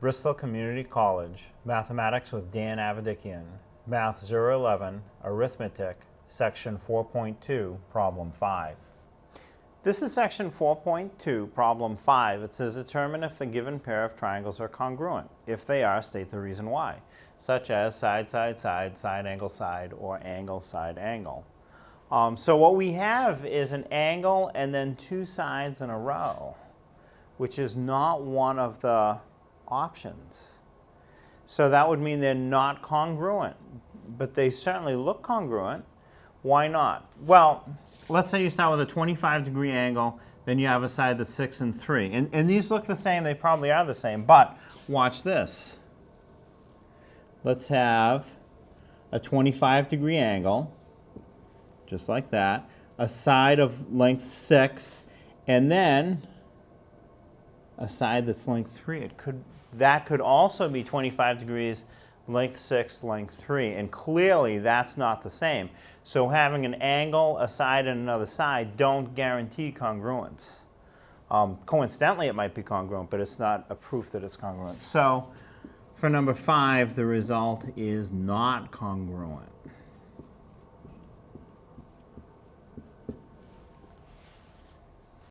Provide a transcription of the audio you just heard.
Bristol Community College, Mathematics with Dan Avedikian, Math 011, Arithmetic, Section 4.2, Problem 5. This is Section 4.2, Problem 5. It says determine if the given pair of triangles are congruent. If they are, state the reason why, such as side, side, side, side, angle, or angle, side, angle. So what we have is an angle and then two sides in a row, which is not one of the options. So that would mean they're not congruent, but they certainly look congruent. Why not? Well, let's say you start with a 25-degree angle, then you have a side that's 6 and 3. And these look the same, they probably are the same, but watch this. Let's have a 25-degree angle, just like that, a side of length 6, and then a side that's length 3. That could also be 25 degrees, length 6, length 3, and clearly that's not the same. So having an angle, a side, and another side don't guarantee congruence. Coincidentally, it might be congruent, but it's not a proof that it's congruent. So for number 5, the result is not congruent.